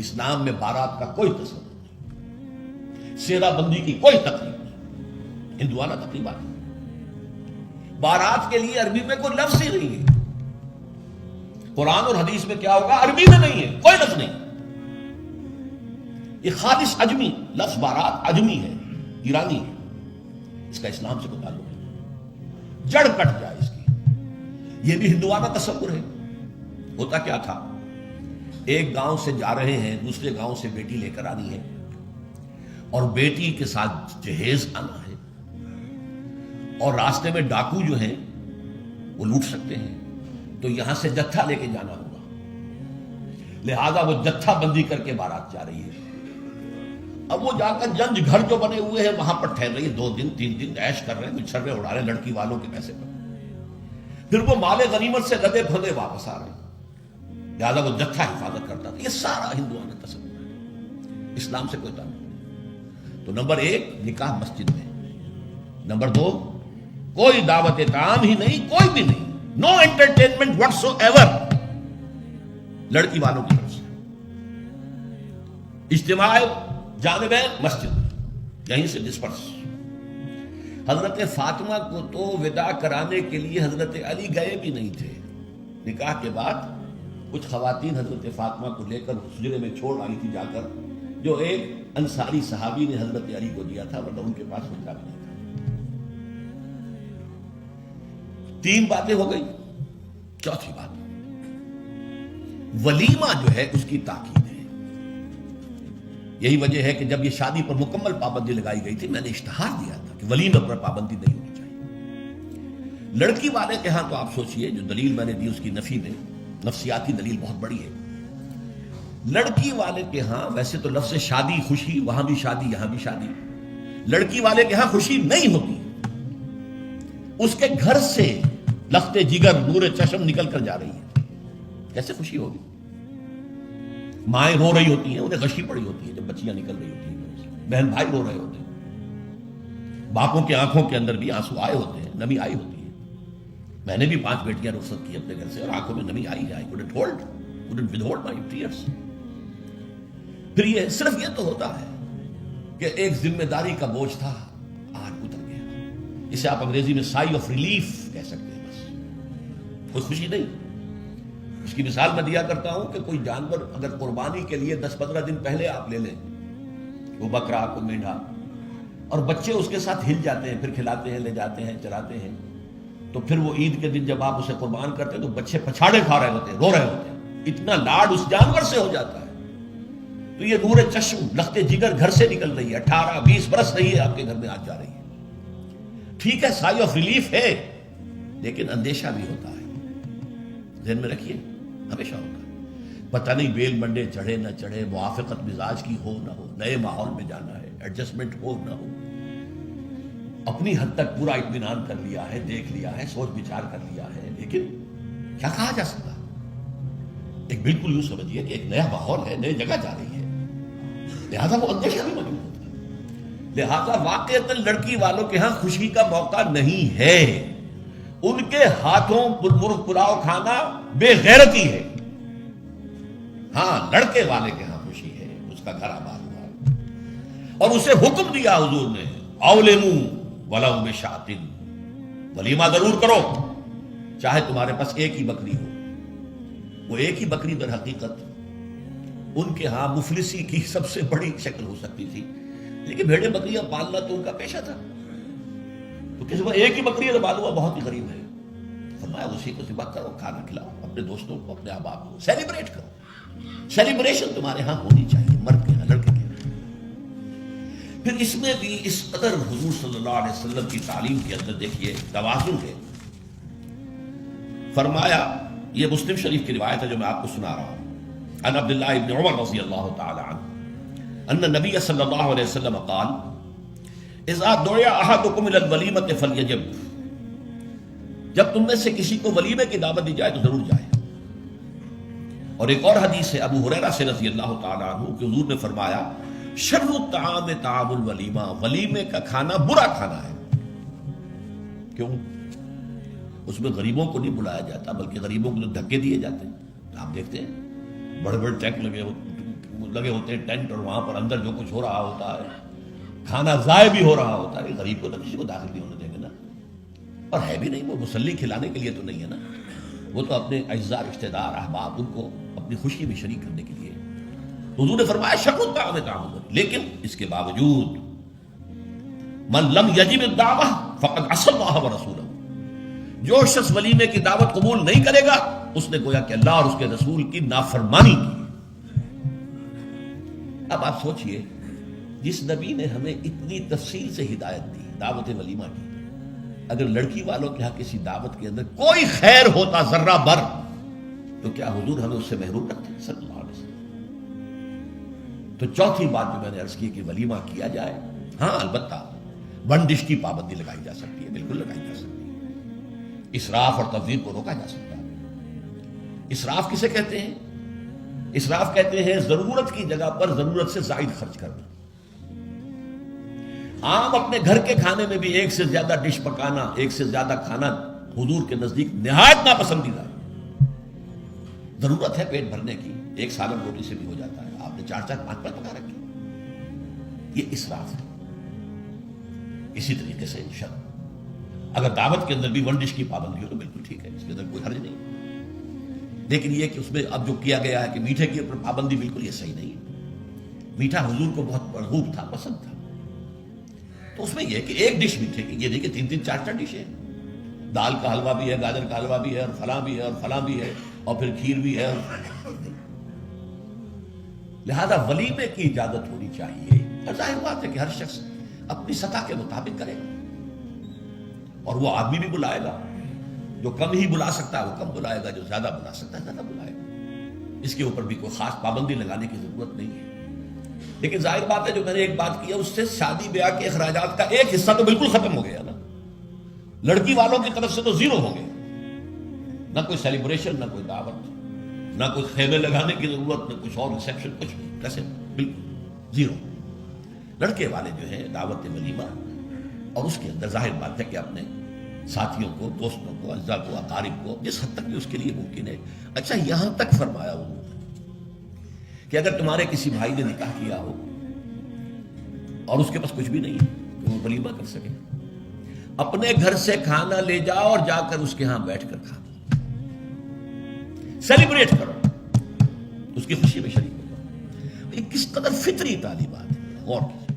اسلام میں بارات کا کوئی تصور نہیں، سیرا بندی کی کوئی تقریب نہیں، ہندوانہ تقریبات نہیں۔ بارات کے لیے عربی میں کوئی لفظ ہی نہیں ہے، قرآن اور حدیث میں کیا ہوگا، عربی میں نہیں ہے، کوئی لفظ نہیں۔ یہ خالص عجمی لفظ، بارات عجمی ہے، ایرانی ہے، اس کا اسلام سے کوئی تعلق نہیں، جڑ کٹ جائے اس کی۔ یہ بھی ہندوانہ تصور ہے۔ ہوتا کیا تھا، ایک گاؤں سے جا رہے ہیں، دوسرے گاؤں سے بیٹی لے کر آنی ہے، اور بیٹی کے ساتھ جہیز آنا ہے، اور راستے میں ڈاکو جو ہیں وہ لوٹ سکتے ہیں، تو یہاں سے جتھا لے کے جانا ہوگا، لہذا وہ جتھا بندی کر کے بارات جا رہی ہے۔ اب وہ جا کر جنج گھر جو بنے ہوئے ہیں وہاں پر ٹھہر رہی ہے، 2 دن 3 دن عیش کر رہے ہیں، چھرے اڑا رہے ہیں لڑکی والوں کے پیسے پر، پھر وہ مال غنیمت سے لدے پھندے واپس آ رہے ہیں، لہٰذا وہ جتھا حفاظت کرتا تھا۔ یہ سارا ہندوانہ تصور ہے، اسلام سے کوئی تعلق نہیں۔ تو نمبر 1 نکاح مسجد میں، نمبر 2 کوئی دعوت طعام ہی نہیں، کوئی بھی نہیں، نو انٹرٹینمنٹ واٹس ایور لڑکی والوں کی طرف سے۔ اجتماع جانبین مسجد، یہیں سے ڈسپرس۔ حضرت فاطمہ کو تو وداع کرانے کے لیے حضرت علی گئے بھی نہیں تھے۔ نکاح کے بعد کچھ خواتین حضرت فاطمہ کو لے کر حجرے میں چھوڑ آئی تھی جا کر، جو ایک انصاری صحابی نے حضرت علی کو دیا تھا، ورنہ ان کے پاس ملتا بھی نہیں تھا۔ 3 باتیں ہو گئی۔ چوتھی بات، ولیمہ جو ہے اس کی تاکید ہے۔ یہی وجہ ہے کہ جب یہ شادی پر مکمل پابندی لگائی گئی تھی، میں نے اشتہار دیا تھا کہ ولیمہ پر پابندی نہیں ہونی چاہیے۔ لڑکی والے کے ہاں تو آپ سوچئے، جو دلیل میں نے دی اس کی نفی میں، نفسیاتی دلیل بہت بڑی ہے۔ لڑکی والے کے ہاں ویسے تو لفظ شادی، خوشی، وہاں بھی شادی یہاں بھی شادی، لڑکی والے کے ہاں خوشی نہیں ہوتی، اس کے گھر سے لخت جگر نور چشم نکل کر جا رہی ہے، کیسے خوشی ہوگی؟ مائیں رو رہی ہوتی ہیں، انہیں غشی پڑی ہوتی ہے جب بچیاں نکل رہی ہوتی ہیں، بہن بھائی رو رہے ہوتے ہیں، باپوں کی آنکھوں کے اندر بھی آنسو آئے ہوتے ہیں، نمی آئی ہوتی ہے۔ میں نے بھی 5 بیٹیاں رخصت کی اپنے گھر سے، اور آنکھوں میں نمی آئی ہے، couldn't withhold my tears۔ پھر یہ صرف یہ تو ہوتا ہے کہ ایک ذمہ داری کا بوجھ تھا، آج اتر گیا، اسے آپ انگریزی میں سائی آف ریلیف کہہ سکتے ہیں، بس کوئی خوشی نہیں۔ اس کی مثال میں دیا کرتا ہوں کہ کوئی جانور اگر قربانی کے لیے 10-15 دن پہلے آپ لے لیں، وہ بکرا کو مینڈھا، اور بچے اس کے ساتھ ہل جاتے ہیں، پھر کھلاتے ہیں، لے جاتے ہیں، چراتے ہیں، تو پھر وہ عید کے دن جب آپ اسے قربان کرتے ہیں تو بچے پچھاڑے کھا رہے ہوتے ہیں، رو رہے ہوتے ہیں، اتنا لاڈ اس جانور سے ہو جاتا ہے۔ تو یہ نور چشم لخت جگر گھر سے نکل رہی ہے، 18-20 برس رہی ہے آپ کے گھر میں آج جا رہی ہے، ٹھیک ہے، سائی آف ریلیف ہے، لیکن اندیشہ بھی ہوتا ہے، ذہن میں رکھیے، ہمیشہ ہوتا ہے۔ پتہ نہیں بیل منڈے چڑھے نہ چڑھے، موافقت مزاج کی ہو نہ ہو، نئے ماحول میں جانا ہے، ایڈجسٹمنٹ ہو نہ ہو، اپنی حد تک پورا اطمینان کر لیا ہے، دیکھ لیا ہے، سوچ بچار کر لیا ہے، لیکن کیا کہا جا سکتا؟ ایک بالکل یوں سمجھیے کہ ایک نیا ماحول ہے، نئی جگہ جا رہی ہے، لہذا وہ اندیشہ بھی موجود ہوتا ہے۔ لہذا واقعتاً لڑکی والوں کے ہاں خوشی کا موقع نہیں ہے، ان کے ہاتھوں مرغ پلاؤ کھانا بے غیرتی ہے۔ ہاں لڑکے والے کے ہاں خوشی ہے، اس کا گھر آباد ہوا ہے، اور اسے حکم دیا حضور نے، اولموا ولو بشاۃ، ولیمہ ضرور کرو، چاہے تمہارے پاس ایک ہی بکری ہو۔ وہ ایک ہی بکری در حقیقت ان کے ہاں مفلسی کی سب سے بڑی شکل ہو سکتی تھی، لیکن بھیڑیں بکریاں پالنا تو ان کا پیشہ تھا، تو کسی کو ایک ہی بکری ہے تو معلوم بہت ہی غریب ہے، فرمایا اسی کو ذبح کرو، کھانا کھلاؤ اپنے دوستوں کو، اپنے احباب کو، سیلیبریٹ کرو۔ سیلیبریشن تمہارے ہاں ہونی چاہیے، مرد کے ہاں، لڑکے کے ہاں۔ پھر اس میں بھی اس قدر حضور صلی اللہ علیہ وسلم کی تعلیم کے اندر دیکھیے توازن ہے۔ فرمایا، یہ مسلم شریف کی روایت ہے جو میں آپ کو سنا رہا ہوں، عن عبداللہ ابن عمر رضی اللہ تعالی عنہ ان نبی صلی اللہ علیہ وسلم قال اذا دعی احدکم الی الولیمۃ فلیجب، جب تم میں سے کسی کو ولیمے کی دعوت دی جائے تو ضرور جائے۔ اور ایک اور حدیث ہے ابو ہریرہ سے رضی اللہ تعالی عنہ کہ حضور نے فرمایا شر الطعام طعام الولیمہ، ولیمے کا کھانا برا کھانا ہے۔ کیوں؟ اس میں غریبوں کو نہیں بلایا جاتا، بلکہ غریبوں کو تو دھکے دیے جاتے ہیں۔ آپ دیکھتے ہیں بڑے بڑے ٹینک لگے ہو، لگے ہوتے ہیں ٹینٹ، اور وہاں پر اندر جو کچھ ہو رہا ہوتا ہے، کھانا ضائع بھی ہو رہا ہوتا ہے، غریب کو تو کسی کو داخل نہیں ہونے دیں گے نا. اور ہے بھی نہیں، وہ مسلی کھلانے کے لیے تو نہیں ہے نا، وہ تو اپنے اعزاء رشتہ دار احباب ان کو اپنی خوشی میں شریک کرنے کے لیے. حضور نے فرمایا شر الطعام طعام، لیکن اس کے باوجود من لم یجب الدعوہ فقد عصى اللہ ورسولہ، جو شخص ولیمے کی دعوت قبول نہیں کرے گا اس نے گویا کہ اللہ اور اس کے رسول کی نافرمانی کی. اب آپ سوچئے، جس نبی نے ہمیں اتنی تفصیل سے ہدایت دی دعوت ولیمہ کی، اگر لڑکی والوں کے ہاں کسی دعوت کے اندر کوئی خیر ہوتا ذرہ بر، تو کیا حضور ہمیں اس سے محروم رکھتے صلی اللہ علیہ وسلم؟ تو چوتھی بات جو میں نے عرض کی کہ ولیمہ کیا جائے، ہاں البتہ ون ڈش کی پابندی لگائی جا سکتی ہے، بالکل لگائی جا سکتی ہے. اسراف اور تبذیر کو روکا جا سکتا ہے. اسراف کسے کہتے ہیں؟ اسراف کہتے ہیں ضرورت کی جگہ پر ضرورت سے زائد خرچ کرنا. عام اپنے گھر کے کھانے میں بھی ایک سے زیادہ ڈش پکانا، ایک سے زیادہ کھانا حضور کے نزدیک نہایت ناپسندیدہ. ضرورت ہے پیٹ بھرنے کی، ایک سالن روٹی سے بھی ہو جاتا ہے، آپ نے 4-4-5 پکا رکھے، یہ اسراف ہے. اسی طریقے سے اگر دعوت کے اندر بھی ون ڈش کی پابندی ہو تو بالکل ٹھیک ہے، اس کے اندر کوئی حرج نہیں. لیکن یہ کہ اس میں اب جو کیا گیا ہے کہ میٹھے کی اوپر پابندی، بالکل یہ صحیح نہیں ہے. میٹھا حضور کو بہت مرغوب تھا، پسند تھا، تو اس میں یہ کہ ایک ڈش میٹھے کی، یہ نہیں کہ 3-3 4-4 ڈشیں، دال کا حلوہ بھی ہے، گاجر کا حلوہ بھی ہے، اور فلاں بھی ہے، اور فلاں بھی ہے، اور پھر کھیر بھی ہے. لہذا ولیمے کی اجازت ہونی چاہیے. اور ظاہر بات ہے کہ ہر شخص اپنی سطح کے مطابق کرے گا، اور وہ آدمی بھی بلائے گا، جو کم ہی بلا سکتا ہے وہ کم بلائے گا، جو زیادہ بلا سکتا ہے زیادہ بلائے گا. اس کے اوپر بھی کوئی خاص پابندی لگانے کی ضرورت نہیں ہے. لیکن ظاہر بات ہے جو میں نے ایک بات کی ہے، اس سے شادی بیاہ کے اخراجات کا ایک حصہ تو بالکل ختم ہو گیا نا. لڑکی والوں کی طرف سے تو زیرو ہو گئے، نہ کوئی سیلیبریشن، نہ کوئی دعوت، نہ کوئی خیمے لگانے کی ضرورت، نہ کچھ اور ریسیپشن، کچھ نہیں، کیسے بالکل زیرو. لڑکے والے جو ہیں دعوت ولیمہ، اور اس کے اندر ظاہر بات ہے کہ اپنے ساتھیوں کو، دوستوں کو، اعزاء کو، اقارب کو جس حد تک بھی اس کے لیے ممکن ہے. اچھا یہاں تک فرمایا ہوا کہ اگر تمہارے کسی بھائی نے نکاح کیا ہو اور اس کے پاس کچھ بھی نہیں ہے تو وہ ولیمہ کر سکے، اپنے گھر سے کھانا لے جاؤ اور جا کر اس کے ہاں بیٹھ کر کھا، سیلیبریٹ کرو، اس کی خوشی میں شریک ہو. یہ کس قدر فطری تعلیمات ہے، غور کیجیے.